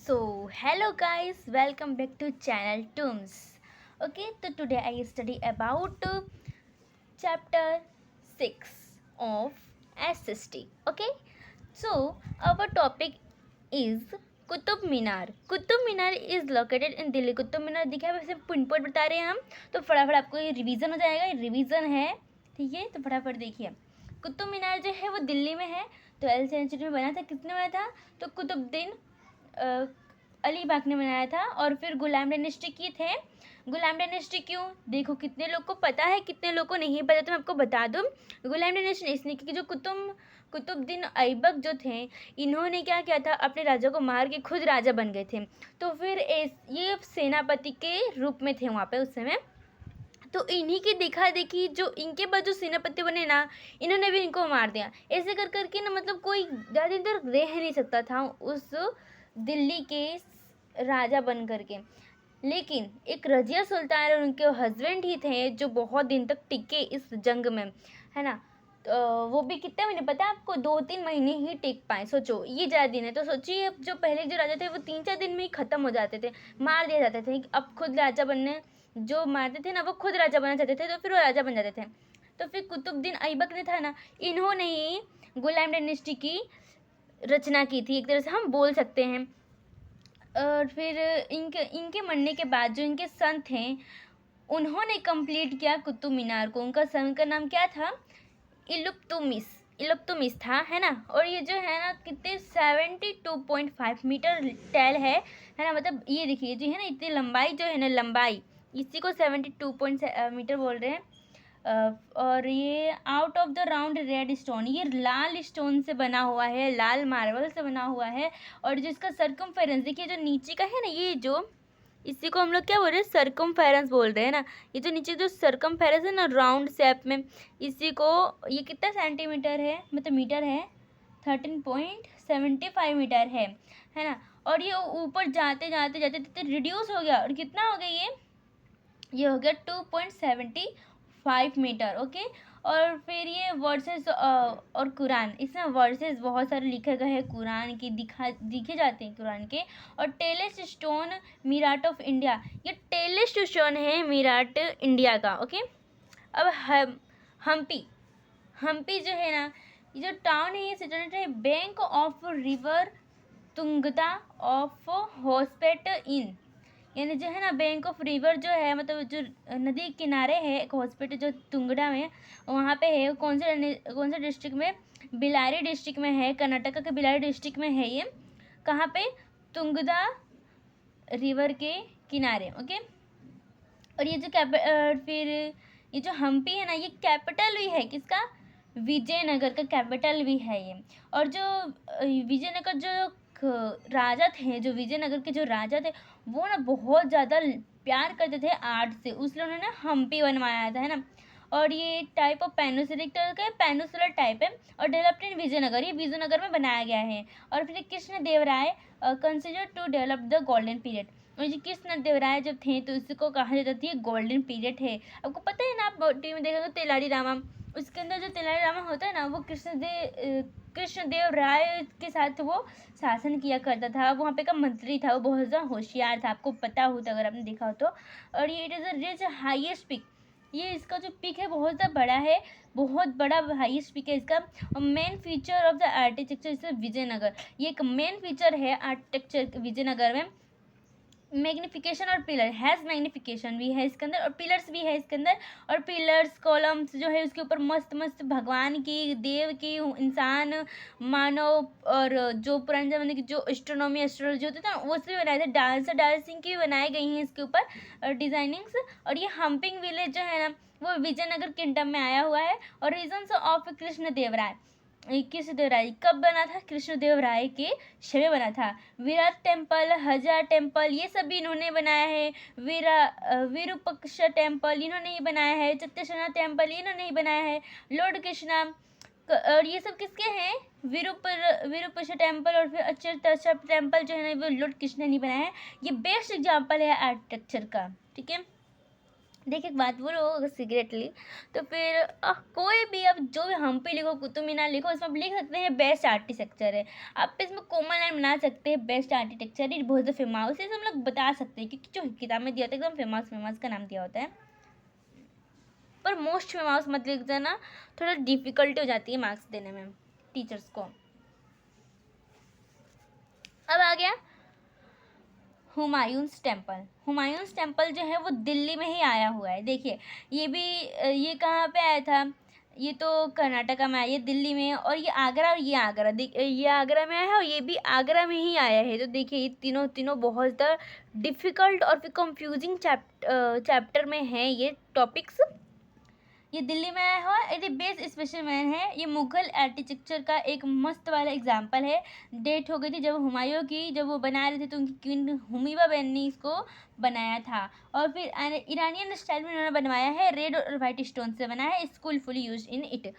Hello guys, welcome back to channel Tooms. Okay, so today I study about chapter 6 of SST. Okay, so our topic is Qutub Minar. Qutub Minar is located in Delhi. Qutub Minar दिखा है, वैसे pin point बता रहे हैं हम, तो फटाफट आपको ये रिवीजन हो जाएगा. ये रिवीजन है, ठीक है, तो फटाफट देखिए. कुतुब मीनार जो है वो दिल्ली में है. 12th सेंचुरी में बना था. किसने बनाया था? तो कुतुबुद्दीन अली बाग ने बनाया था. और फिर गुलाम डायनेस्टी की थे. गुलाम डायनेस्टी क्यों? देखो कितने लोग को पता है, कितने लोग को नहीं पता, तो मैं आपको बता दूं. गुलाम डायनेस्टी इसलिए क्योंकि जो कुतुबुद्दीन ऐबक जो थे, इन्होंने क्या किया था, अपने राजा को मार के खुद राजा बन गए थे. तो फिर ये सेनापति के रूप में थे वहाँ पे उस समय. तो इन्हीं की देखा देखी जो इनके बाद जो सेनापति बने ना, इन्होंने भी इनको मार दिया. ऐसे कर करके ना, मतलब कोई ज़्यादा दिन तक रह नहीं सकता था उस दिल्ली के राजा बन करके. लेकिन एक रजिया सुल्तान और उनके हस्बैंड ही थे जो बहुत दिन तक टिके इस जंग में, है ना. तो वो भी कितने महीने पता है आपको? 2-3 महीने ही टिक पाए. सोचो ये ज़्यादा दिन है. तो सोचिए जो पहले जो राजा थे वो 3-4 दिन में ही ख़त्म हो जाते थे, मार दिए जाते थे. अब खुद राजा बनने जो मारते थे ना, वो खुद राजा बनना चाहते थे, तो फिर वो राजा बन जाते थे. तो फिर कुतुबुद्दीन ऐबक ने था ना, इन्होंने ही गुलाम डायनेस्टी की रचना की थी, एक तरह से हम बोल सकते हैं. और फिर इनके इनके मरने के बाद जो इनके सन थे, उन्होंने कंप्लीट किया कुतुब मीनार को. उनका सन का नाम क्या था? इलुत्तुमिस था, है ना. और ये जो है ना, कितने 72.5 मीटर टैल है ना. मतलब ये देखिए जो है ना, इतनी लंबाई जो है ना, लंबाई इसी को 72 मीटर बोल रहे हैं. और ये out of the round red stone, ये लाल स्टोन से बना हुआ है, लाल मार्बल से बना हुआ है. और जिसका सरकमफेरेंस देखिए, जो नीचे का है ना, ये जो इसी को हम लोग क्या बोल रहे हैं, सरकमफेरेंस बोल रहे हैं ना. ये जो नीचे जो सरकमफेरेंस है ना, राउंड शेप में, इसी को, ये कितना सेंटीमीटर है, मतलब मीटर है, 13.75 मीटर है ना. और ये ऊपर जाते जाते जाते रिड्यूस हो गया, और कितना हो गया ये हो गया 2.75 मीटर. ओके. और फिर ये वर्सेस और कुरान, इसमें वर्सेस बहुत सारे लिखे गए हैं कुरान के, दिखे जाते हैं कुरान के. और टेलेस्ट स्टोन मीराट ऑफ इंडिया, ये टेलेस्ट स्टोन है मीराट इंडिया का. ओके. अब हम्पी हम्पी जो है ना, ये जो टाउन है, ये सिचुएटेड है बैंक ऑफ रिवर तुंगता ऑफ हॉस्पेट इन. यानी जो है ना, बैंक ऑफ रिवर जो है, मतलब जो नदी किनारे है एक हॉस्पिटल जो तुंगड़ा में, वहाँ पे है. कौन से डिस्ट्रिक्ट में? बिलारी डिस्ट्रिक्ट में है, कर्नाटक के बिलारी डिस्ट्रिक्ट में है ये. कहाँ पे? तुंगदा रिवर के किनारे. ओके. और ये जो फिर ये जो हम्पी है ना, ये कैपिटल भी है किसका? विजयनगर का कैपिटल भी है ये. और जो विजयनगर जो राजा थे, जो विजयनगर के जो राजा थे, वो ना बहुत ज़्यादा प्यार करते थे आर्ट से, इसलिए उन्होंने हम्पी बनवाया था, है ना. और ये टाइप ऑफ पेनिनसुलर का पेनिनसुलर टाइप है, और डेवलप्ड इन विजयनगर, ये विजयनगर में बनाया गया है. और फिर Krishnadevaraya consider to develop the golden period. और ये कृष्णदेवराय जब थे तो इसको कहा जाता था ये गोल्डन पीरियड है. आपको पता है ना, आप टीवी में देखा तो तेलारी रामा, उसके अंदर जो तेलारी रामा होता है ना, वो कृष्णदेव राय के साथ वो शासन किया करता था. वहाँ पे का मंत्री था, वो बहुत ज़्यादा होशियार था, आपको पता हो तो, अगर आपने देखा हो तो. और ये it is a rich highest peak, ये इसका जो पिक है बहुत ज़्यादा बड़ा है, बहुत बड़ा हाईएस्ट पिक है इसका. Main feature of the architecture is Vijayanagara, ये एक मेन फीचर है आर्किटेक्चर विजयनगर में. मैग्निफिकेशन और पिलर, हैज़ मैग्निफिकेशन भी है इसके अंदर, और पिलर्स भी है इसके अंदर. और पिलर्स कॉलम्स जो है उसके ऊपर मस्त मस्त भगवान की, देव की, इंसान, मानव, और जो पुराने ज़माने की जो एस्ट्रोनॉमी एस्ट्रोलॉजी होती था वो भी बनाए थे. डांसिंग की भी बनाई गई हैं इसके ऊपर डिज़ाइनिंग्स. और ये हम्पिंग विलेज जो है ना, वो विजयनगर किंगडम में आया हुआ है. और रीजन्स ऑफ कृष्णदेवराय, कृष्णदेवराय कब बना था? कृष्णदेवराय के समय बना था. विराट टेम्पल, हजार टेम्पल, ये सब भी इन्होंने बनाया है. विरूपक्ष टेम्पल इन्होंने ही बनाया है. चत्यसेना टेम्पल इन्होंने ही बनाया है. लॉर्ड कृष्णा, और ये सब किसके हैं? विरूपक्ष टेम्पल और फिर अक्षर टेम्पल जो है ना, वो लॉर्ड कृष्णा ने बनाया है. ये बेस्ट एग्जाम्पल है आर्किटेक्चर का. ठीक है. देखिए एक बात बोलो, अगर सीक्रेटली तो फिर कोई भी अब जो भी हम पे लिखो, कुतुब मीनार लिखो, इसमें आप लिख सकते हैं बेस्ट आर्किटेक्चर है। आप इसमें कॉमन लाइन बना सकते हैं, बेस्ट आर्किटेक्चर इज बहुत फेमस, इसे हम लोग बता सकते हैं क्योंकि जो किताब में दिया होता है एकदम फेमस फेमस का नाम दिया होता है। पर मोस्ट फेमस मत लिख देना, थोड़ा डिफिकल्टी हो जाती है मार्क्स देने में टीचर्स को। अब आ गया हुमायूंस टेम्पल। हुमायूंस टेम्पल जो है वो दिल्ली में ही आया हुआ है। देखिए ये भी ये कहाँ पे आया था, ये तो कर्नाटका में आया, ये दिल्ली में, और ये आगरा, और ये आगरा, ये आगरा में आया है और ये भी आगरा में ही आया है। तो देखिए ये तीनों तीनों बहुत ज़्यादा डिफ़िकल्ट और फिर कंफ्यूजिंग चैप्टर में है ये टॉपिक्स। ये दिल्ली में आया हुआ इट बेस्ट स्पेशल मैन है। ये मुगल आर्किटेक्चर का एक मस्त वाला एग्जाम्पल है। डेट हो गई थी जब हुमायूं की, जब वो बना रहे थे तो उनकी क्वीन हुमीबा बहन ने इसको बनाया था। और फिर ईरानियन स्टाइल में उन्होंने बनवाया है, रेड और वाइट स्टोन से बना है, स्कूलफुली यूज इन इट,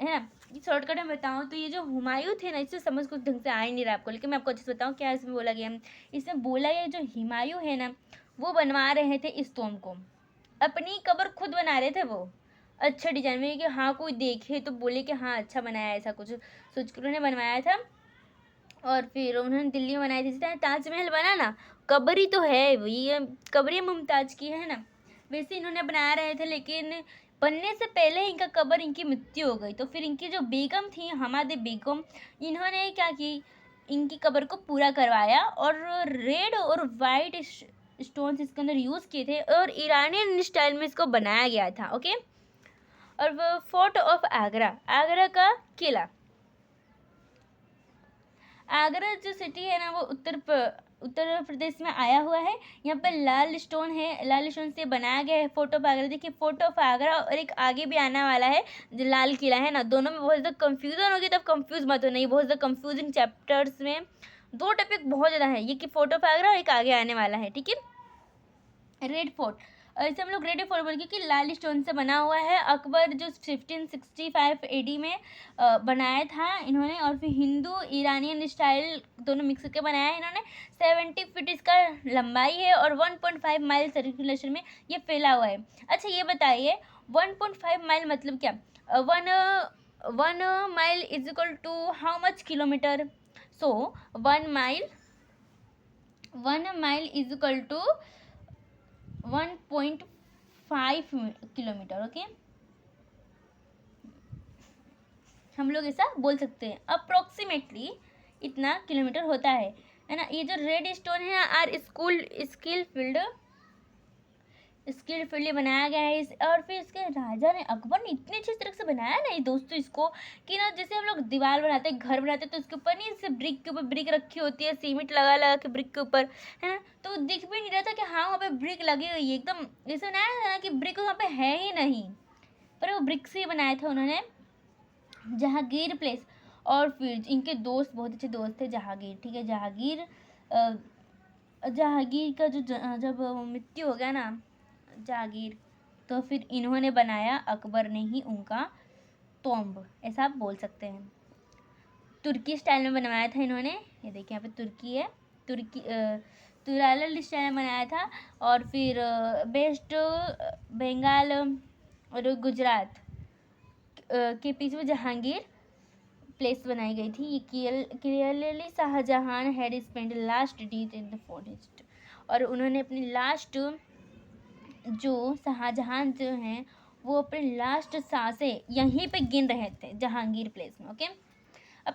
है ना। शॉर्टकट में बताऊँ तो ये जो हुमायूं थे ना, इससे समझ कुछ ढंग से आ ही नहीं रहा आपको, लेकिन मैं आपको अच्छे से बताऊँ क्या इसमें बोला गया। इसमें बोला गया जो हुमायूं है ना, वो बनवा रहे थे इस टॉम्ब को, अपनी कब्र खुद बना रहे थे वो, अच्छा डिजाइन में कि हाँ कोई देखे तो बोले कि हाँ अच्छा बनाया, ऐसा कुछ सोच कर उन्होंने बनवाया था। और फिर उन्होंने दिल्ली में बनाई थी, जिस ताजमहल बना ना, कब्र तो है ये कब्र मुमताज की है ना, वैसे इन्होंने बना रहे थे, लेकिन बनने से पहले इनका कब्र, इनकी मृत्यु हो गई। तो फिर इनकी जो बेगम थी हमादे बेगम, इन्होंने क्या की, इनकी कब्र को पूरा करवाया और रेड और वाइट स्टोन्स इसके अंदर यूज़ किए थे और ईरानियन स्टाइल में इसको बनाया गया था। ओके। और वो फोर्ट ऑफ आगरा, आगरा का किला, आगरा जो सिटी है ना वो उत्तर प्रदेश में आया हुआ है। यहाँ पर लाल स्टोन है, लाल स्टोन से बनाया गया है फोर्ट ऑफ आगरा। देखिए फोर्ट ऑफ आगरा और एक आगे भी आने वाला है जो लाल किला है ना, दोनों में बहुत ज़्यादा कंफ्यूजन होगी, तब कंफ्यूज मत होना, ये बहुत ज़्यादा कंफ्यूजिंग चैप्टर्स में दो टॉपिक बहुत ज़्यादा है, ये कि फोर्ट ऑफ आगरा और एक आगे आने वाला है, ठीक है। रेड फोर्ट, इसे हम लोग रेड फोर्ट बोल, क्योंकि लाल स्टोन से बना हुआ है। अकबर जो 1565 AD में बनाया था इन्होंने, और फिर हिंदू ईरानियन स्टाइल दोनों मिक्स करके बनाया है इन्होंने। 70 फीट इसका लंबाई है और 1.5 माइल सर्कुलेशन में ये फैला हुआ है। अच्छा ये बताइए 1.5 माइल मतलब क्या, one mile is equal to how much kilometre. So 1 mile is equal to 1.5 kilometre. Okay, हम लोग ऐसा बोल सकते हैं, अप्रोक्सीमेटली इतना किलोमीटर होता है ना। ये जो रेड स्टोन है ना, आर स्किलफुली बनाया गया है और फिर इसके राजा ने, अकबर ने इतनी अच्छी तरह से बनाया ना ये दोस्तों इसको, कि ना जैसे हम लोग दीवार बनाते हैं, घर बनाते हैं, तो उसके ऊपर नहीं जैसे ब्रिक के ऊपर ब्रिक रखी होती है, सीमेंट लगा लगा के ब्रिक के ऊपर, है ना, तो दिख भी नहीं रहा था कि हाँ वहाँ पे ब्रिक लगी हुई है, एकदम जैसे बनाया था ना कि ब्रिक वहाँ पे है ही नहीं, पर वो ब्रिक से ही बनाया था उन्होंने। जहांगीर प्लेस, और फिर इनके दोस्त, बहुत अच्छे दोस्त थे जहांगीर, ठीक है। जहांगीर का जो जब मृत्यु हो गया ना जहांगीर, तो फिर इन्होंने बनाया, अकबर ने ही उनका टॉम्ब, ऐसा आप बोल सकते हैं। तुर्की स्टाइल में बनवाया था इन्होंने, ये देखिए यहाँ पे तुर्की है, तुरालल स्टाइल में बनाया था। और फिर वेस्ट बंगाल और गुजरात के पीछे में जहांगीर प्लेस बनाई गई थी। ये clearly Shah Jahan had spend last days in the forest, और उन्होंने अपनी लास्ट, जो शाहजहां जो हैं वो अपनी लास्ट सांसें यहीं पे गिन रहे थे जहांगीर प्लेस में। ओके। अब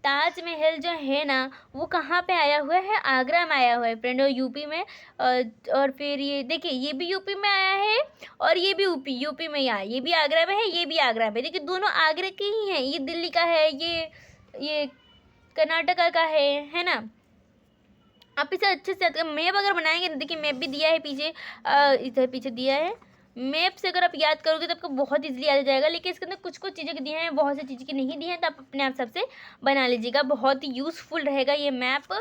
ताजमहल जो है ना वो कहाँ पे आया हुआ है, आगरा में आया हुआ है फ्रेंड, और यूपी में। और फिर ये देखिए ये भी यूपी में आया है और ये भी यूपी में ही आया, ये भी आगरा में है, ये भी आगरा में, देखिए दोनों आगरा के ही हैं। ये दिल्ली का है, ये कर्नाटका का है ना। आप इसे अच्छे से मैप अगर बनाएंगे, देखिए मैप भी दिया है पीछे, इधर पीछे दिया है मैप से, अगर आप याद करोगे तो आपको बहुत इजीली याद आ जाएगा। लेकिन इसके अंदर कुछ कुछ चीज़ें दी हैं, बहुत सी चीज़ें की नहीं दी हैं, तो आप अपने आप सबसे बना लीजिएगा, बहुत ही यूज़फुल रहेगा ये मैप,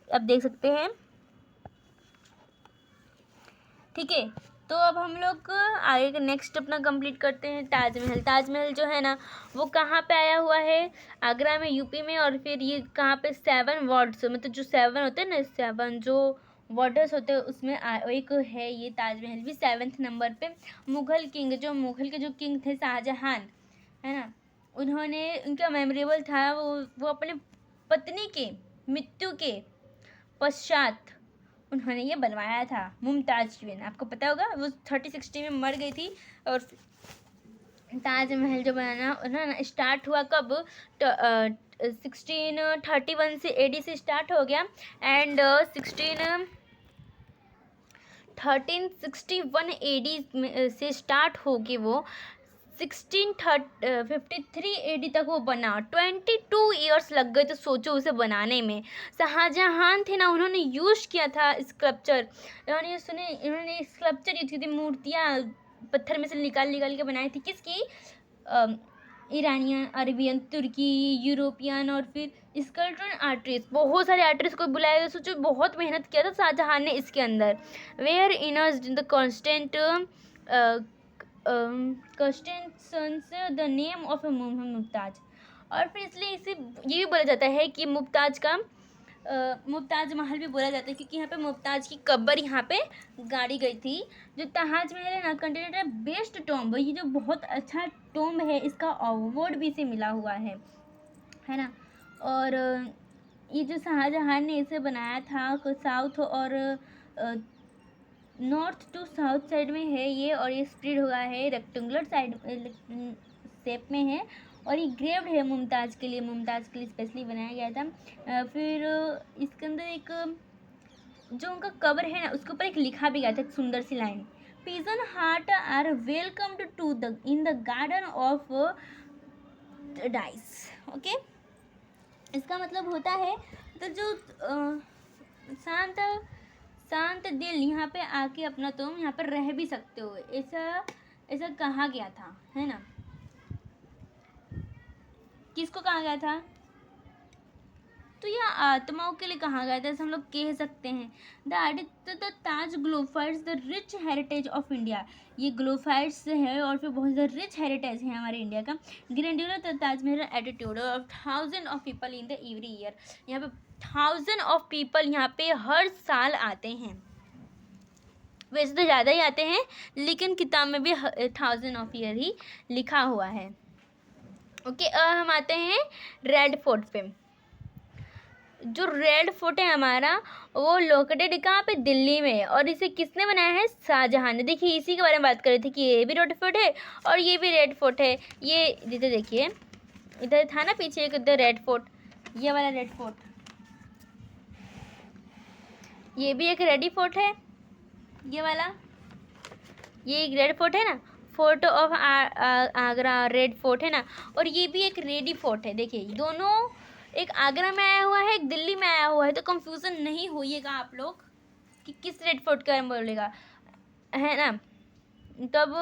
आप देख सकते हैं, ठीक है। तो अब हम लोग आगे का नेक्स्ट अपना कंप्लीट करते हैं। ताजमहल जो है ना वो कहाँ पे आया हुआ है, आगरा में, यूपी में। और फिर ये कहाँ पे 7 वार्ड्स, मतलब जो 7 होते हैं ना, 7 जो वाटर्स होते हैं उसमें एक है ये ताजमहल भी 7th नंबर पे। मुगल के जो किंग थे शाहजहान, है ना, उन्होंने, उनका मेमोरेबल था वो अपने पत्नी के मृत्यु के पश्चात उन्होंने ये बनवाया था मुमताज क्वीन। आपको पता होगा वो 3060 में मर गई थी। और ताजमहल जो बनाना ना स्टार्ट हुआ कब, 1631 से AD से स्टार्ट हो गया एंड 1361 AD से स्टार्ट होगी वो 1653 AD तक वो बना। 22 ईयर्स लग गए, तो सोचो उसे बनाने में। शाहजहान थे ना, उन्होंने यूज़ किया था स्कल्पचर, इन्होंने स्कल्पचर यूज की थी, मूर्तियाँ पत्थर में से निकाल के बनाई थी। किसकी? ईरानियन, अरबियन, तुर्की, यूरोपियन और फिर स्कल्पचर आर्टिस्ट, बहुत सारे आर्टिस्ट को बुलाया था। सोचो बहुत मेहनत किया था शाहजहान ने इसके अंदर। Where inners the constant the name of Mumtaz. और फिर इसलिए इसे ये भी बोला जाता है कि मुमताज महल भी बोला जाता है, क्योंकि यहाँ पे मुमताज की कब्र यहाँ पे गाड़ी गई थी। जो ताजमहल है ना, कंटिनेंटल बेस्ट टॉम्ब, ये जो बहुत अच्छा टॉम्ब है, इसका अवार्ड भी इसे मिला हुआ है ना। और ये जो शाहजहान ने इसे बनाया था साउथ और नॉर्थ टू साउथ साइड में है ये, और ये स्प्रेड हुआ है रेक्टेंगुलर साइड शेप में है, और ये ग्रेव्ड है मुमताज के लिए स्पेशली बनाया गया था। फिर इसके अंदर एक जो उनका कब्र है ना, उसके ऊपर एक लिखा भी गया था, एक सुंदर सी line, pigeon heart are welcomed to the in the garden of dice. Okay, इसका मतलब होता है तो जो शांत दिल यहाँ पे आके अपना तुम यहाँ पर रह भी सकते हो, ऐसा कहा गया था, है ना। किसको कहा गया था? तो यह आत्माओं के लिए कहा गया था, ऐसा हम लोग कह सकते हैं। The Taj glorifies the rich heritage of India. ये ग्लोफाइड्स है और फिर बहुत ज़्यादा रिच हेरिटेज है हमारे इंडिया का। Grandeur the Taj Mahal attitude of 1000 of people in the every year. यहाँ पे 1000 ऑफ पीपल यहाँ पे हर साल आते हैं। वैसे तो ज़्यादा ही आते हैं, लेकिन किताब में भी 1000 ऑफ ईयर ही लिखा हुआ है। ओके, हम आते हैं रेड फोर्ट पे। जो रेड फोर्ट है हमारा, वो लोकेटेड कहाँ पे? दिल्ली में। और इसे किसने बनाया है? शाहजहां ने। देखिए इसी के बारे में बात कर रहे थे कि ये भी रेड फोर्ट है और ये भी रेड फोर्ट है। ये इधर देखिए, इधर था ना पीछे एक इधर रेड फोर्ट, ये वाला रेड फोर्ट, ये भी एक रेडी फोर्ट है, ये वाला, ये एक रेड फोर्ट है ना, fort of Agra red fort है ना। और ये भी एक रेडी फोर्ट है। देखिए दोनों, एक आगरा में आया हुआ है, एक दिल्ली में आया हुआ है, तो कंफ्यूजन नहीं होइएगा आप लोग कि किस रेड फोर्ट का बोलेगा, है ना। तब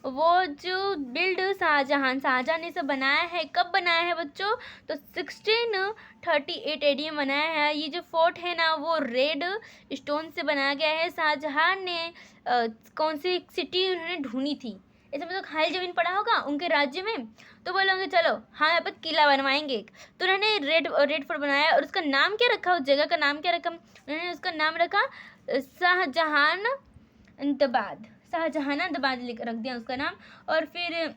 वो जो बिल्ड शाहजहां ने इसे बनाया है, कब बनाया है बच्चों? तो 1638 AD में बनाया है। ये जो फोर्ट है ना, वो रेड स्टोन से बनाया गया है। शाहजहां ने कौन सी सिटी उन्होंने ढूंढी थी, ऐसे मतलब खाली ज़मीन पड़ा होगा उनके राज्य में, तो बोलोगे चलो हाँ यहाँ पर किला बनवाएंगे, तो उन्होंने रेड फोर्ट बनाया। और उसका नाम क्या रखा, उस जगह का नाम क्या रखा? उन्होंने उसका नाम रखा शाहजहानाबाद रख दिया उसका नाम। और फिर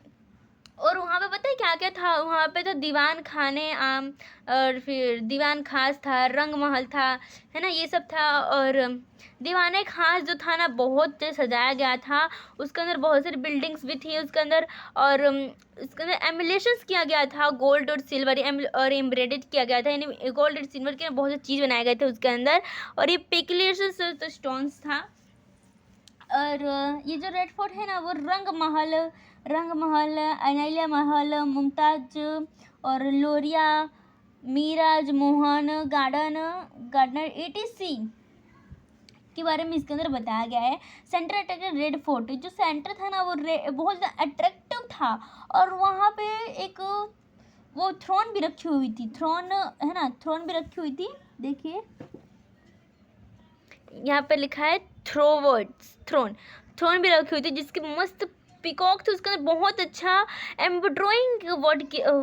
और वहाँ पे पता है क्या क्या था? वहाँ पे तो दीवान खाने आम, और फिर दीवान खास था, रंग महल था, है ना, ये सब था। और दीवाने खास जो था ना, बहुत सजाया गया था, उसके अंदर बहुत सारी बिल्डिंग्स भी थी उसके अंदर। और उसके अंदर एम्बुलेशंस किया गया था, गोल्ड और सिल्वर और एम्ब्रॉयडेड किया गया था, यानी गोल्ड और सिल्वर के बहुत सारी चीज़ बनाए गए थे उसके अंदर। और ये पिकलेशन स्टोन्स था। और ये जो रेड फोर्ट है ना, वो रंग महल, अनैलिया महल, मुमताज और लोरिया, मीराज मोहन गार्डनर ETC के बारे में इसके अंदर बताया गया है। सेंटर अट्रैक्टिव रेड फोर्ट, जो सेंटर था ना वो बहुत ज़्यादा अट्रैक्टिव था। और वहाँ पे एक वो थ्रोन भी रखी हुई थी, थ्रोन है ना, थ्रोन भी रखी हुई थी। देखिए यहाँ पे लिखा है थ्रोन भी रखी हुई थी, जिसकी मस्त पीकॉक थे उसके अंदर बहुत अच्छा एम्ब्रॉयडिंग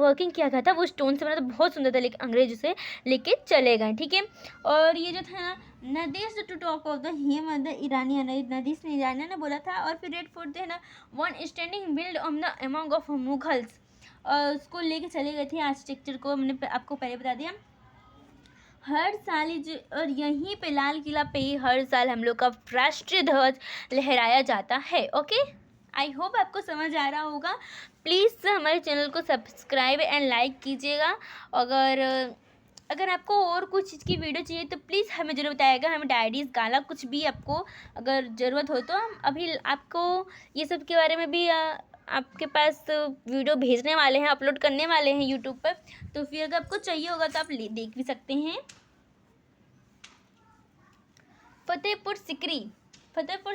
वर्किंग किया गया था, वो स्टोन से बना था, बहुत सुंदर था, लेकिन अंग्रेज उसे लेके चले गए। ठीक है, और ये जो था ना नदीस to talk of the him the Iranian, नदीस ने ईरानियन ने बोला था। और फिर रेड फोर्ट है ना one standing build on the among of Mughals, उसको लेके चले गए थे आर्किटेक्चर को, मैंने आपको पहले बता दिया। हर साल और यहीं पे लाल किला पे ही हर साल हम लोग का राष्ट्रीय ध्वज लहराया जाता है। ओके, आई होप आपको समझ आ रहा होगा। प्लीज़ हमारे चैनल को सब्सक्राइब एंड लाइक कीजिएगा। अगर आपको और कुछ चीज़ की वीडियो चाहिए तो प्लीज़ हमें ज़रूर बताइएगा, हमें डायरीज़ गाला कुछ भी आपको अगर ज़रूरत हो तो हम अभी आपको ये सब के बारे में भी आपके पास वीडियो भेजने वाले हैं, अपलोड करने वाले हैं यूट्यूब पर, तो फिर अगर आपको चाहिए होगा तो आप देख भी सकते हैं। फतेहपुर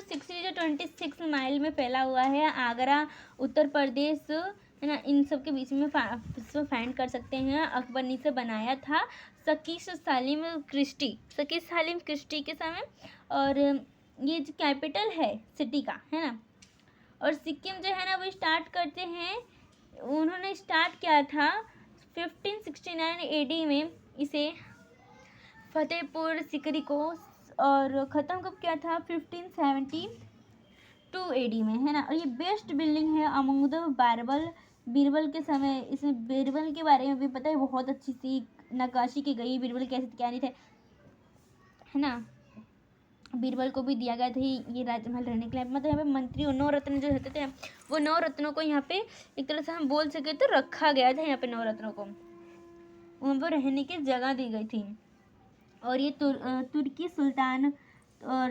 सीकरी जो 26 माइल में फैला हुआ है, आगरा उत्तर प्रदेश है ना, इन सब के बीच में फाइंड कर सकते हैं। अकबर ने से बनाया था सकीश सालिम क्रिस्टी के समय, और ये जो कैपिटल है सिटी का है ना। और सिक्किम जो है ना वो स्टार्ट करते हैं, उन्होंने स्टार्ट किया था 1569 एडी में इसे फतेहपुर सीकरी को, और ख़त्म कब किया था 1572 एडी में है ना। और ये बेस्ट बिल्डिंग है अमंग द बीरबल के समय। इसमें बीरबल के बारे में भी पता है, बहुत अच्छी सी नक्काशी की गई, बीरबल कैसे क्या नहीं थे है ना। बीरबल को भी दिया गया था ये राजमहल रहने के लिए, मतलब यहाँ पे मंत्री और 9 रत्न जो रहते थे वो 9 रत्नों को यहाँ पे एक तरह से हम बोल सके तो रखा गया था, यहाँ पे 9 रत्नों को वहाँ पर रहने की जगह दी गई थी। और ये तुर्की सुल्तान और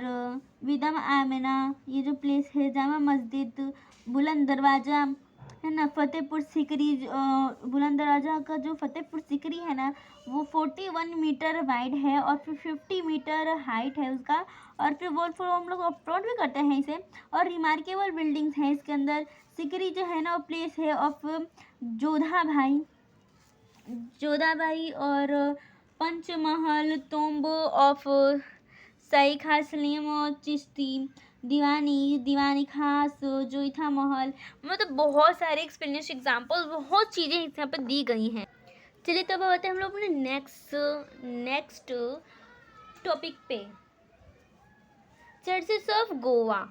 विदम आमिना, ये जो प्लेस है, जामा मस्जिद, बुलंद दरवाज़ा है ना, फतेहपुर सीकरी, बुलंद दरवाज़ा का जो फतेहपुर सीकरी है ना वो 41 मीटर वाइड है और फिर 50 मीटर हाइट है उसका। और फिर वॉल फॉर हम लोग अपलोड भी करते हैं इसे। और रिमार्केबल बिल्डिंग्स हैं इसके अंदर। सीकरी जो है ना वो प्लेस है ऑफ जोधा भाई और पंचमहल, तोम्ब ऑफ शाइख सलीम और चिश्ती, दीवानी खास, जोइथा महल, मतलब बहुत सारे एक्सप्लेनेशन एग्जाम्पल, बहुत चीज़ें यहाँ पर दी गई हैं। चलिए तो अब आते हैं हम लोग अपने नेक्स्ट टॉपिक पे, चर्चेस ऑफ गोवा।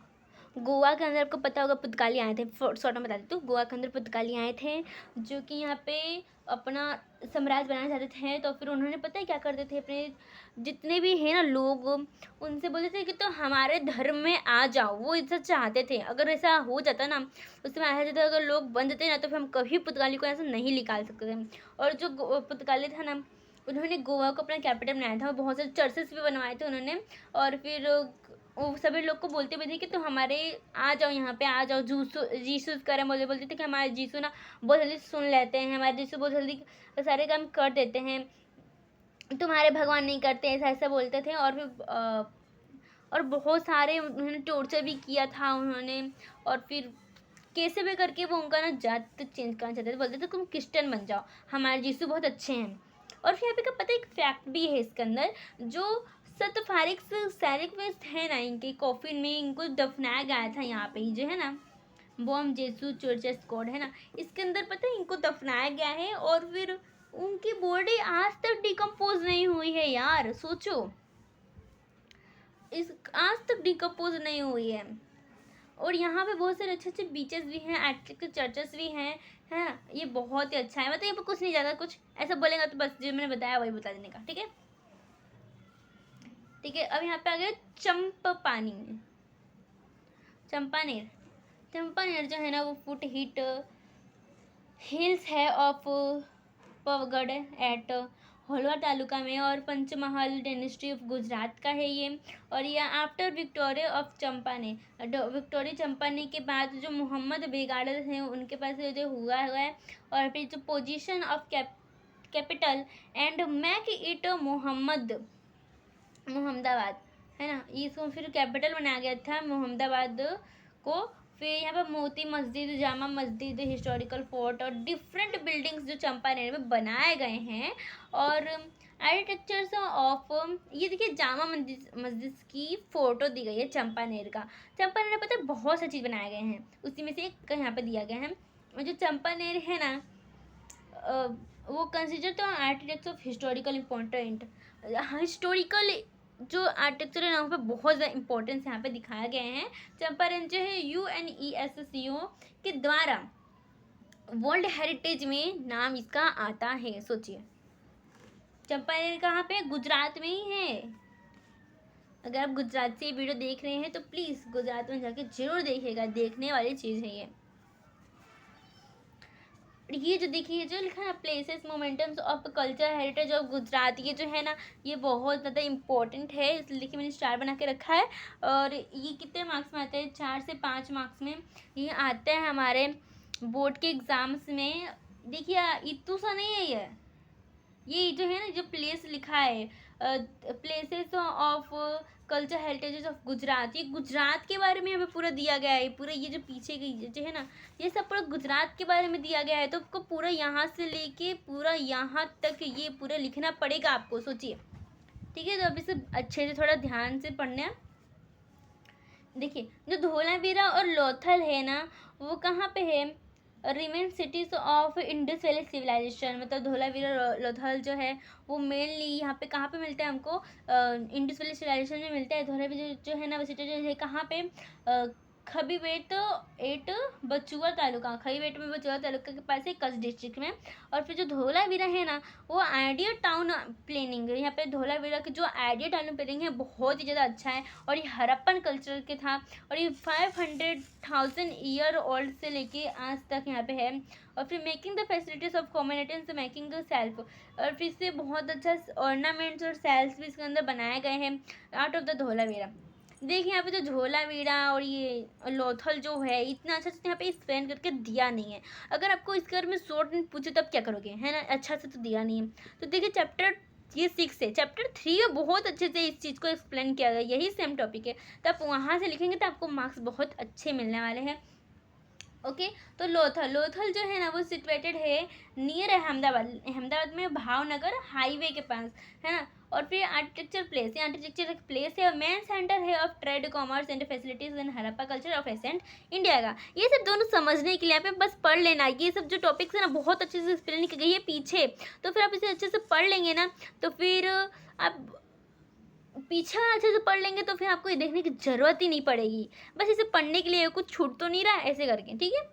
गोवा के अंदर आपको पता होगा पुर्तगाली आए थे, शॉर्ट में बता देती हूँ। गोवा के अंदर पुर्तगाली आए थे जो कि यहाँ पे अपना साम्राज्य बनाना चाहते थे। तो फिर उन्होंने पता है क्या करते थे, अपने जितने भी है ना लोग उनसे बोलते थे कि तो हमारे धर्म में आ जाओ, वो ऐसा चाहते थे। अगर ऐसा हो जाता ना उस समय ऐसा जाता, अगर लोग बन जाते ना तो फिर हम कभी पुर्तगाली को ऐसा नहीं निकाल सकते थे। और जो पुर्तगाली था ना उन्होंने गोवा को अपना कैपिटल बनाया था, बहुत सारे चर्चेस भी बनवाए थे उन्होंने। और फिर वो सभी लोग को बोलते भी थे कि तो हमारे आ जाओ, यहाँ पे आ जाओ, जीसू करें, बोलते थे कि हमारे जीसू ना बहुत जल्दी सुन लेते हैं, हमारे जीसू बहुत जल्दी सारे काम कर देते हैं, तुम्हारे भगवान नहीं करते, ऐसा ऐसा बोलते थे। और फिर और बहुत सारे उन्होंने टॉर्चर भी किया था उन्होंने। और फिर कैसे भी करके वो उनका ना जात चेंज करना चाहते थे, बोलते थे तुम क्रिश्चियन बन जाओ, हमारे जीसू बहुत अच्छे हैं। और फिर यहाँ पे का पता है एक फैक्ट भी है इसके अंदर, जो सैरिक में है ना, इनके कॉफिन में इनको दफनाया गया था यहाँ पे ही जो है ना बॉम जेसू चर्चेस कोड है ना, इसके अंदर पता है इनको दफनाया गया है। और फिर उनकी बॉडी आज तक डिकम्पोज नहीं हुई है यार, सोचो आज तक डिकम्पोज नहीं हुई है। और यहाँ पे बहुत सारे अच्छे अच्छे बीचेस भी हैं, एट्रिक चर्चेस भी हैं, है ना। ये बहुत ही अच्छा है, मतलब यहाँ पे कुछ नहीं ज़्यादा, कुछ ऐसा बोलेगा तो बस जो मैंने बताया वही बता देने का, ठीक है। अब यहाँ पे आ गया चंपानेर जो है ना वो फुट हिल्स है ऑफ पवगढ़ एट होलवा तालुका में, और पंचमहल डायनेस्टी ऑफ गुजरात का है ये। और ये आफ्टर विक्टोरिया चंपाने के बाद जो मोहम्मद बेगाड़े हैं उनके पास जो हुआ है। और फिर जो position of capital and make it Mohammadabad है ना, इसको फिर कैपिटल बनाया गया था मोहम्मदाबाद को। फिर यहाँ पर मोती मस्जिद, जामा मस्जिद, हिस्टोरिकल फोर्ट और डिफरेंट बिल्डिंग्स जो चंपानेर में बनाए गए हैं। और आर्किटेक्चर्स ऑफ, ये देखिए जामा मस्जिद की फोटो दी गई है चंपानेर का। चंपानेर पता है बहुत सा चीज़ बनाए गए हैं, उसी में से एक यहाँ पे दिया गया है। और जो चंपानेर है ना, वो कंसिडर तो architecture of historical important, historical जो आर्किटेक्चर है ना, वहाँ पे बहुत ज़्यादा इंपॉर्टेंस यहाँ पे दिखाया गया है। चंपारण जो है UNESCO के द्वारा वर्ल्ड हेरिटेज में नाम इसका आता है। सोचिए, चंपारण कहाँ पे, गुजरात में ही है। अगर आप गुजरात से वीडियो देख रहे हैं तो प्लीज़ गुजरात में जाके जरूर देखिएगा, देखने वाली चीज़ है ये जो देखिए जो लिखा है places momentums of culture heritage of Gujarat, ये जो है ना, ये बहुत ज़्यादा इम्पोर्टेंट है, इसलिए देखिए मैंने स्टार बना के रखा है। और ये कितने मार्क्स में आते हैं, 4 से 5 मार्क्स में ये आते हैं हमारे बोर्ड के एग्ज़ाम्स में। देखिए इतू सा नहीं है ये जो है ना, जो प्लेस लिखा है places of culture heritage of Gujarat, ये गुजरात के बारे में हमें पूरा दिया गया है। पूरा ये जो पीछे की जो है ना, ये सब पूरा गुजरात के बारे में दिया गया है। तो आपको पूरा यहाँ से लेके पूरा यहाँ तक ये पूरा लिखना पड़ेगा आपको। सोचिए, ठीक है। तो अभी से अच्छे से थोड़ा ध्यान से पढ़ना। देखिए जो धोलावीरा और लोथल है ना, वो कहाँ पे है, remain cities of Indus valley civilisation. मतलब धोलावीरा लोथल जो है वो मेनली यहाँ पे कहाँ पे मिलता है हमको, इंडस वैली सिविलाइजेशन में मिलता है। धोलावीरा जो है ना, वो सिटी जो है कहाँ पे, खबीबेट एट बचुआ तालुका, खबीबेट में बचुआ तालुका के पास है, कच्छ डिस्ट्रिक्ट में। और फिर जो धोलावीरा है ना, वो आइडिया टाउन प्लानिंग, यहाँ पे धोलावीरा की जो आइडिया टाउन प्लानिंग है बहुत ही ज़्यादा अच्छा है। और ये हड़प्पन कल्चर के था, और ये 500,000 ईयर ओल्ड से लेके आज तक यहाँ पे है। और फिर making the facilities of communities making self, और फिर से बहुत अच्छा ऑर्नामेंट्स और सेल्स भी इसके अंदर बनाए गए हैं आउट ऑफ द धोलावीरा। देखिए यहाँ पे जो धोलावीरा और ये लोथल जो है, इतना अच्छा से यहाँ पे एक्सप्लेन करके दिया नहीं है। अगर आपको इसके बारे में शॉर्ट में पूछे तब क्या करोगे, है ना, अच्छा से तो दिया नहीं है। तो देखिए चैप्टर ये 6 है, चैप्टर 3 में बहुत अच्छे से इस चीज़ को एक्सप्लेन किया गया, यही सेम टॉपिक है। तो आप वहाँ से लिखेंगे तो आपको मार्क्स बहुत अच्छे मिलने वाले हैं। ओके, तो लोथल जो है ना, वो सिचुएटेड है नियर अहमदाबाद में भावनगर हाईवे के पास, है ना। और फिर आर्किटेक्चर प्लेस, ये आर्किटेक्चर प्लेस है और मेन सेंटर है of trade commerce and facilities in Harappa culture of accent India का। ये सब दोनों समझने के लिए यहाँ पे बस पढ़ लेना। ये सब जो टॉपिक्स है ना, बहुत अच्छे से एक्सप्लेन की गई है पीछे, तो फिर आप इसे अच्छे से पढ़ लेंगे ना, तो फिर आप पीछे अच्छे से पढ़ लेंगे तो फिर आपको ये देखने की ज़रूरत ही नहीं पड़ेगी। बस इसे पढ़ने के लिए कुछ छूट तो नहीं रहा ऐसे करके, ठीक है।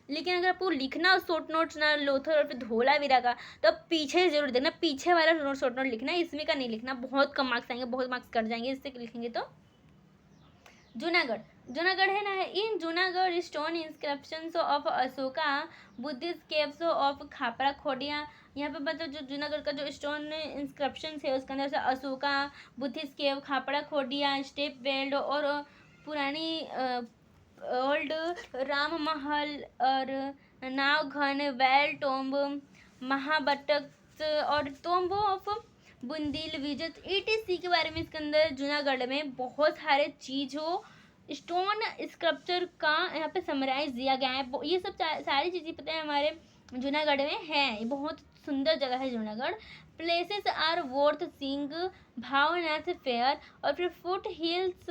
लेकिन अगर आपको लिखना शॉर्ट नोट्स ना लोथल और फिर धोलावीरा का, तो आप पीछे से जरूर देखना, पीछे वाला शॉर्ट नोट लिखना, इसमें का नहीं लिखना, बहुत कम मार्क्स आएंगे, बहुत मार्क्स कट जाएंगे इससे लिखेंगे। तो जूनागढ़ है ना, in Junagadh stone inscriptions of Ashoka Buddhist caves of Khapra Khodiya. यहाँ पे मतलब जो जूनागढ़ का जो स्टोन इंस्क्रिप्शन है उसके अंदर से अशोका, बुद्धिस्ट केव, खापड़ा खोडिया, स्टेप वेल्ड और पुरानी ओल्ड राम महल और नावघन, वेल टोम्ब, महाबटक और टोम्ब ऑफ बुंदील विजत ETC के बारे में इसके अंदर जूनागढ़ में बहुत सारे चीज़ों स्टोन स्कल्पचर का यहाँ पे समराइज दिया गया है। ये सब सारी चीज़ें पता है हमारे जूनागढ़ में है। बहुत सुंदर जगह है Junagadh. Places are worth seeing, Bhavnath fair, और फिर foot hills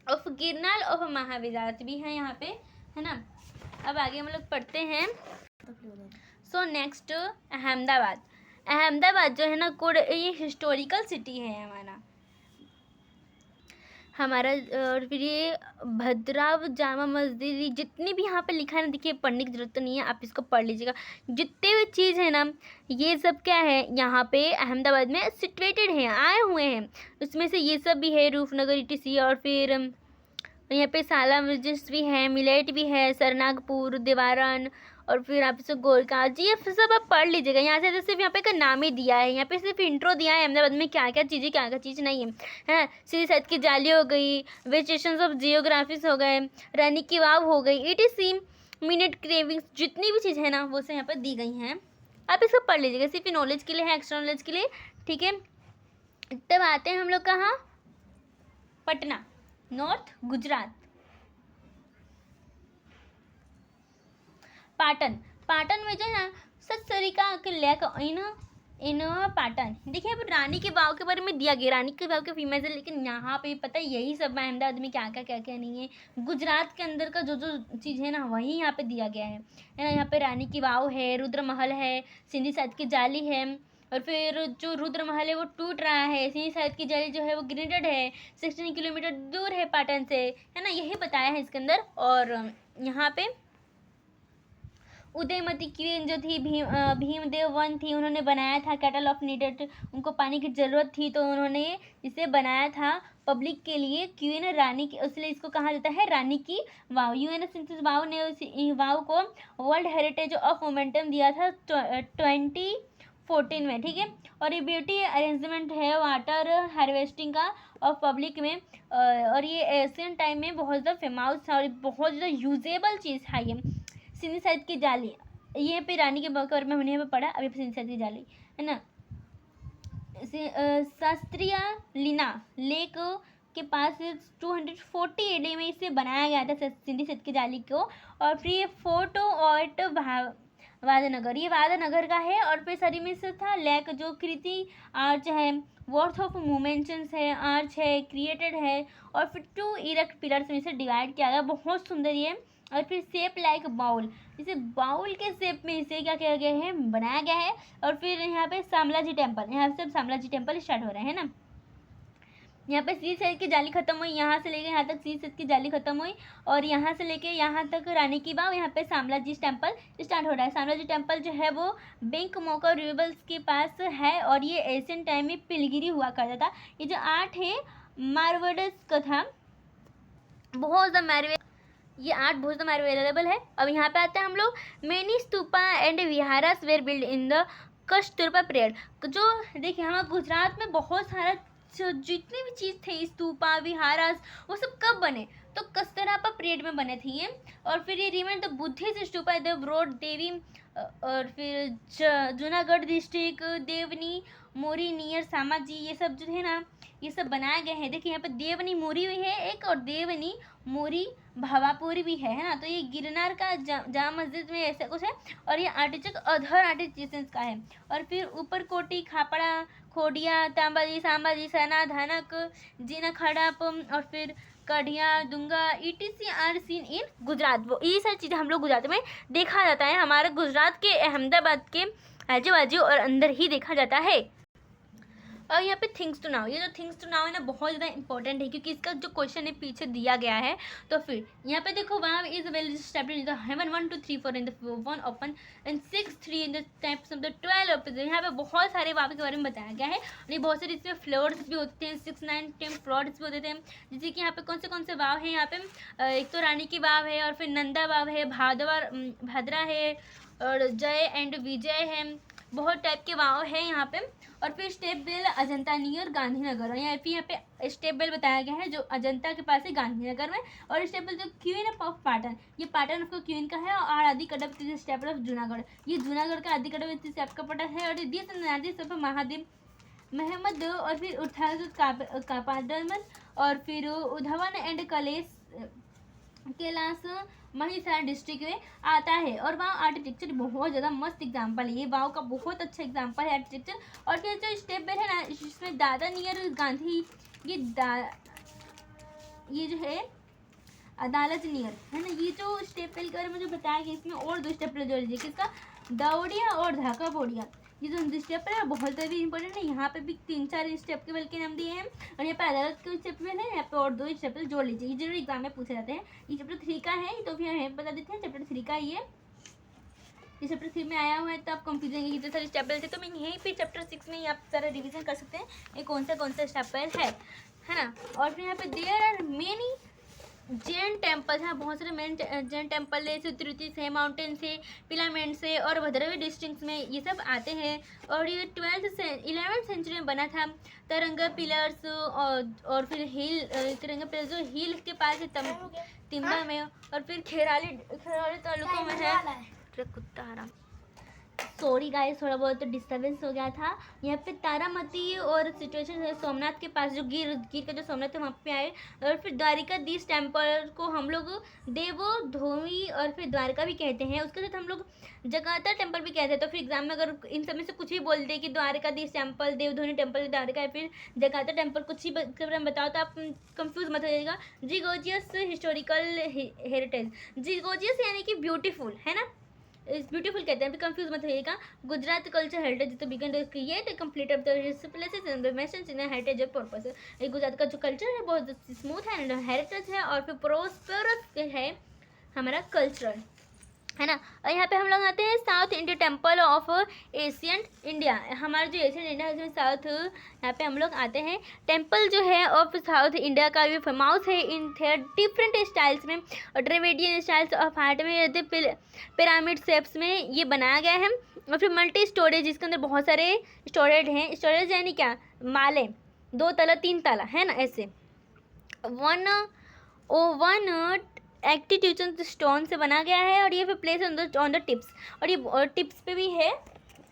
of Girnar of महाविराट भी है यहाँ पे, है ना। अब आगे हम लोग पढ़ते हैं। सो नेक्स्ट अहमदाबाद जो है ना, ये हिस्टोरिकल सिटी है हमारा। और फिर ये भद्राव जामा मस्जिद, जितनी भी यहाँ पे लिखा है ना, देखिए पढ़ने की जरूरत तो नहीं है, आप इसको पढ़ लीजिएगा। जितने भी चीज़ है ना, ये सब क्या है यहाँ पे अहमदाबाद में सिचुएटेड हैं, आए हुए हैं। उसमें से ये सब भी है, रूपनगर ETC, और फिर यहाँ पे साला मस्जिद भी है, मिलेट भी है, सरनागपुर, देवारन, और फिर आप इसे गोरका जी, ये सब आप पढ़ लीजिएगा। यहाँ से सिर्फ यहाँ पे का नाम ही दिया है, यहाँ पे सिर्फ इंट्रो दिया है अहमदाबाद में क्या क्या चीज़ें, क्या क्या चीज़ नहीं है। श्री सैयद की जाली हो गई, वेजिटेशंस ऑफ जियोग्राफीज हो गए, रानी की वाव हो गई, ETC मिनट क्रेविंग्स, जितनी भी चीज़ है ना वो से यहाँ पर दी गई हैं। आप इसको पढ़ लीजिएगा, सिर्फ नॉलेज के लिए है, एक्स्ट्रा नॉलेज के लिए, ठीक है। तब आते हैं हम लोग कहाँ, पटना, नॉर्थ गुजरात। पाटन में जो है ना, सत सरिका के लेक ऐन इन पाटन। देखिए अब रानी के बाव के बारे में दिया गया, रानी के बाव के फेमस है, लेकिन यहाँ पे पता है यही सब है अहमदाबाद में क्या क्या नहीं है। गुजरात के अंदर का जो जो चीज़ है ना वही यहाँ पे दिया गया है ना। यहाँ पे रानी की वाव है, रुद्र महल है, सिंधी साइड की जाली है, और फिर जो रुद्र महल है वो टूट रहा है, सिंधी साइड की जाली जो है वो ग्रेनेडेड है, 16 किलोमीटर दूर है पाटन से, है ना, यही बताया है इसके अंदर। और यहाँ पे उदयमती क्वीन जो थी भीमदेव वन थी, उन्होंने बनाया था कैटल ऑफ नीडेड, उनको पानी की ज़रूरत थी तो उन्होंने इसे बनाया था पब्लिक के लिए, क्वीन रानी की, इसलिए इसको कहा जाता है रानी की वाव। यूएनएस वाव ने उस वाव को वर्ल्ड हेरिटेज ऑफ मोमेंटम दिया था 2014 में, ठीक है। और ये ब्यूटी अरेंजमेंट है वाटर हार्वेस्टिंग का और पब्लिक में, और ये एशियन टाइम में बहुत ज़्यादा फेमस था और बहुत ज़्यादा यूजेबल चीज़ है ये सिंधी साइड की जाली। ये पे रानी के बारे में हमने यहाँ पे पढ़ा, अभी सिंधी साइड की जाली है ना। शास्त्रीय लीना लेक के पास 240 एडी में इसे बनाया गया था सिंधी साइड की जाली को। और फिर ये फोर्ट ऑर्ट वादनगर, ये वादनगर का है। और फिर सरी में से था लेक जो कृति आर्च है, वर्थ ऑफ मोमेंशंस है, आर्च है, क्रिएटेड है, और फिर 2 इरेक्ट पिलर्स में से डिवाइड किया गया, बहुत सुंदर ये। और फिर शेप लाइक बाउल, इसे बाउल के शेप में इसे क्या किया गया है, बनाया गया है। और फिर यहाँ पे शामलाजी टेम्पल, यहाँ से शामलाजी टेम्पल स्टार्ट हो रहे हैं ना। यहाँ पे सी साइड की जाली खत्म हुई, यहाँ से लेके यहाँ तक सी साइड की जाली खत्म हुई, और यहाँ से लेके यहाँ तक रानी की बाव, यहाँ पे शामलाजी टेम्पल स्टार्ट हो रहा है। शामलाजी टेम्पल जो है वो बैंक मोका रिवर्स के पास है, और ये एशियन टाइम में पिलगिरी हुआ करता था। ये जो आर्ट है मारवाड़स का था, बहुत ज़्यादा ये आर्ट बहुत ज़्यादा अवेलेबल है। अब यहाँ पे आते हैं हम लोग, many stupa and viharas were build in the Kasturba period. जो देखिए हमारे गुजरात में बहुत सारा जितनी भी चीज़ थे, स्तूपा विहारास, वो सब कब बने, तो कस्तूरबा पीरियड में बने थे ये। और फिर ये remain the Buddhist stupa the road देवी, और फिर जूनागढ़ डिस्ट्रिक्ट देवनी मोरी नियर सामाजी, ये सब जो है ना ये सब बनाए गए हैं। देखिए यहाँ पे देवनी मोरी भी है एक, और देवनी मोरी भावापुरी भी है ना। तो ये गिरनार का जामा मस्जिद में ऐसा कुछ है। और ये आर्टिचक अधर आर्टिचेंस का है। और फिर ऊपर कोटी खापड़ा खोडिया तांबाजी सांबाजी सना धानक जीना खड़ाप, और फिर कढ़िया दुंगा ETC are seen in Gujarat. वो ये सारी चीज़ें हम लोग गुजरात में देखा जाता है, हमारे गुजरात के अहमदाबाद के आजू बाजू और अंदर ही देखा जाता है। और यहाँ पे थिंग्स टू नाउ, ये जो थिंग्स टू नाउ है ना बहुत ज़्यादा इंपॉर्टेंट है, क्योंकि इसका जो क्वेश्चन है पीछे दिया गया है। तो फिर यहाँ पे देखो, vav is well established in the heaven 1 2 3 4 in the 1 open and 6 3 in the types of the 12 of the. यहाँ पे बहुत सारे वाव के बारे में बताया गया है, और ये बहुत सारे इसमें फ्लोर्स भी होते हैं, 6 9 10 फ्लोर्स भी होते हैं। जैसे कि यहाँ पे कौन से वाव हैं, यहाँ पे एक तो रानी की वाव है, और फिर नंदा वाव है, भादरा है, और जय एंड विजय है, बहुत टाइप के वाव है यहाँ पे। और फिर step well Ajanta near Gandhinagar, और यहाँ पे स्टेप बेल बताया गया है जो अजंता के पास है गांधीनगर में। और स्टेप बेल जो क्वीन ऑफ पाटन, ये पाटन ऑफ क्वीन का है। और आदि कड़प स्टेप ऑफ जूनागढ़, ये जूनागढ़ का आदि कड़प स्टेप का पटन है। और दिस महादेव महमद, और फिर कापादमन, और फिर उधवन एंड कलेश कैलाश महिसार डिस्ट्रिक्ट में आता है। और वाव आर्किटेक्चर बहुत ज़्यादा मस्त एग्जाम्पल है, ये वाव का बहुत अच्छा एग्जाम्पल है आर्किटेक्चर। और फिर जो स्टेप बेल है ना, इसमें दादा नियर गांधी, ये जो है अदालत नियर है ना, ये जो स्टेप बेल के बारे में जो बताया गया, इसमें और 2 स्टेप बेल जोड़ दीजिए, किसका, दौड़िया और धाका बोड़िया। ये जो स्टेप है बहुत ज़्यादा इंपॉर्टेंट है, यहाँ पे भी 3-4 स्टेप के बेल के नाम दिए हैं। और यहाँ पे अदालत के स्टेप बेल है, यहाँ पे और 2 स्टेप बेल जोड़ लीजिए, ये जरूर एग्जाम में पूछे जाते हैं। ये चैप्टर 3 का है, तो फिर हम बता देते हैं चैप्टर 3 का ये चैप्टर 3 में आया हुआ है। तो आप कंफ्यूजन है कितने सारे स्टेप बेल थे, तो मैं यहीं पे चैप्टर 6 में आप सारा रिविजन कर सकते हैं ये कौन सा स्टेप बेल है ना। और फिर यहाँ पे there are many Jain temple है, बहुत सारे मेन जैन टेम्पल है, त्रिति से, माउंटेन से, पिरामिड से, और भद्रवी डिस्ट्रिक्ट में ये सब आते हैं। और ये 11th सेंचुरी में बना था। तिरंगा पिलर्स, और फिर हिल, तिरंगा पिलर जो हिल के पास है तिम्बा में, और फिर खेराली तालुकों में है, कुत्ता आराम, सॉरी गाइस, थोड़ा बहुत डिस्टर्बेंस हो गया था। यहाँ पे तारामती और सिचुएशन है सोमनाथ के पास, जो गिर गिर का जो सोमनाथ है वहाँ पे आए। और फिर द्वारिकाधीश टेम्पल को हम लोग देवो धोवी और फिर द्वारका भी कहते हैं। उसके साथ हम लोग जगन्नाथ टेम्पल भी कहते हैं। तो फिर एग्जाम में अगर इन सब में से कुछ भी बोल दे कि द्वारकाधीश टेम्पल, देवधोनी टेम्पल, द्वारका, फिर जगन्नाथ टेम्पल, कुछ ही बताओ तो आप कंफ्यूज मत हो जाएगा। जिगोजियस हिस्टोरिकल हेरिटेज, जिगोजियस यानी कि ब्यूटीफुल, है ना, इस ब्यूटीफुल कहते हैं, कंफ्यूज मत होइएगा। Gujarat culture heritage to begin to create complete of the places and the mansions in heritage purpose. ये गुजरात का जो कल्चर है बहुत स्मूथ है एंड हेरिटेज है, और फिर प्रोस्पेरस है हमारा कल्चरल, है ना। और यहाँ पे हम लोग आते हैं south India temple of ancient India. हमारा जो एशियंट इंडिया है उसमें साउथ, यहाँ पे हम लोग आते हैं। टेम्पल जो है ऑफ साउथ इंडिया का भी फेमस है इन डिफरेंट स्टाइल्स में, और ड्रेविडियन स्टाइल्स ऑफ आर्ट में, पिरामिड शेप्स में ये बनाया गया है। और फिर मल्टी स्टोरेज, जिसके अंदर बहुत सारे स्टोरेज हैं। स्टोरेज यानी क्या, माले, 2 तला 3 तला, है ना, ऐसे। वन एक्टिट्यूशन स्टोन से बना गया है, और ये फिर प्लेस ऑन द टिप्स, और ये टिप्स पे भी है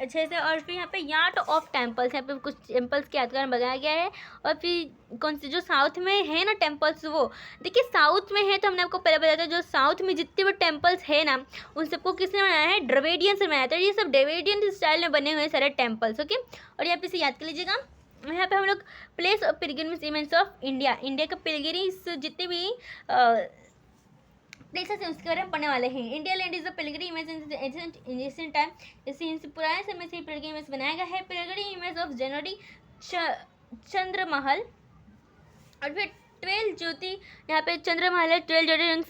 अच्छे से। और फिर यहाँ पे यार्ड ऑफ टेम्पल्स, यहाँ पे कुछ टेम्पल्स के यादगार बनाया गया है। और फिर कौन से जो साउथ में है ना टेम्पल्स, वो देखिए साउथ में है, तो हमने आपको पहले बताया था जो साउथ में जितने भी टेम्पल्स है ना, उन सबको किसने बनाया है, द्रविडियन से बनाया था। ये सब द्रविडियन स्टाइल में बने हुए सारे टेम्पल्स, ओके। और यहाँ पे से याद कर लीजिएगा। यहाँ पे हम लोग place of pilgrimage events of India, India का पिलग्रिम्स जितने भी प्लेसेस है उसके बारे में पढ़ने वाले हैं। India land is a pilgrim image in ancient time, इसे पुराने समय से पिलग्रिम इमेज बनाया गया है। Pilgrim image of January Chandramahal, और फिर 12 ज्योति, यहाँ पे चंद्रमहल है, 12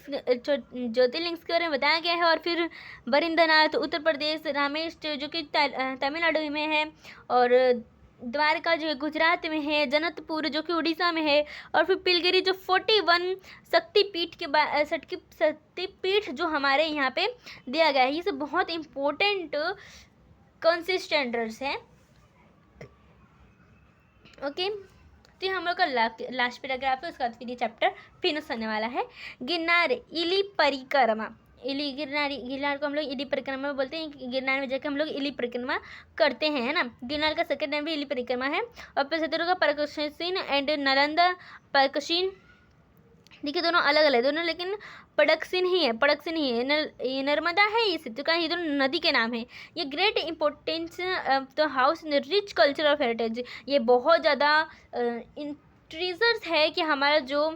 ज्योतिर्लिंग्स के बारे में बताया गया है। और फिर बरिंद्रनाथ उत्तर प्रदेश, रामेश्वर जो कि तमिलनाडु में है, और द्वारका जो है गुजरात में है, जनकपुर जो कि उड़ीसा में है। और फिर पिलगिरी जो 41 शक्तिपीठ के शक्तिपीठ जो हमारे यहाँ पे दिया गया है। ये सब बहुत इम्पोर्टेंट कंसिस्टेंटर्स हैं, ओके। तो हम लोग का लास्ट पैराग्राफ है, उसके बाद फिर ये चैप्टर फिनिश होने वाला है। गिरनार इली परिक्रमा, गिरनार को हम लोग इली परिक्रमा बोलते हैं। गिरनार में जाकर हम लोग इली परिक्रमा करते हैं, है ना। गिरनार का सेकंड नेम भी इली परिक्रमा है। और फिर शत्रु का परकशीन एंड नालंदा परकशीन, देखिए दोनों अलग अलग दोनों, लेकिन पड़कसिन ही है, ये नर्मदा है, ये शत्रु का, ये दोनों नदी के नाम है। ये great importance the house in rich culture of heritage, ये बहुत ज़्यादा ट्रीजर्स है कि हमारा जो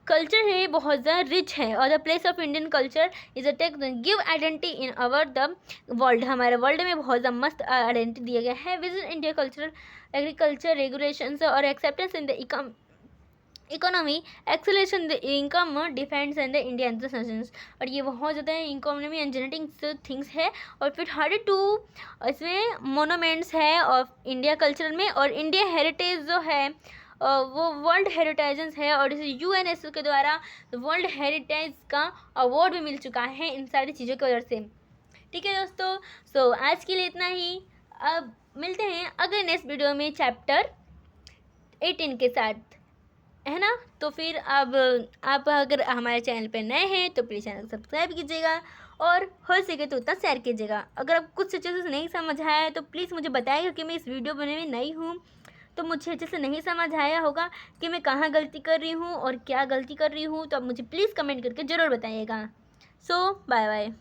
कल्चर है बहुत ज़्यादा रिच है। और the place of Indian culture is a take give identity in our the world, हमारे वर्ल्ड में बहुत ज़्यादा मस्त आइडेंटिटी दिया गया है। Visit India cultural agriculture regulations और acceptance in the economy, acceleration the income, defence and the India internationals, और ये बहुत ज़्यादा इकोनॉमी एंड जेनेटिक थिंग्स है। और फिर 32 इसमें मोनूमेंट्स है ऑफ इंडिया कल्चर में। और इंडिया हेरिटेज जो है वो वर्ल्ड हेरिटेजेंस है, और इसे UNESCO के द्वारा वर्ल्ड हेरिटेज का अवार्ड भी मिल चुका है इन सारी चीज़ों की वजह से। ठीक है दोस्तों, सो आज के लिए इतना ही। अब मिलते हैं अगले नेक्स्ट वीडियो में चैप्टर 18 के साथ, है ना। तो फिर अब आप अगर हमारे चैनल पर नए हैं तो प्लीज़ चैनल सब्सक्राइब कीजिएगा, और हो सके तो उतना शेयर कीजिएगा। अगर आप कुछ अच्छे से नहीं समझ आया है तो प्लीज़ मुझे बताइएगा, कि मैं इस वीडियो बनने में नई हूँ, तो मुझे अच्छे से नहीं समझ आया होगा कि मैं कहाँ गलती कर रही हूँ और क्या गलती कर रही हूँ, तो आप मुझे प्लीज़ कमेंट करके ज़रूर बताइएगा। सो बाय बाय।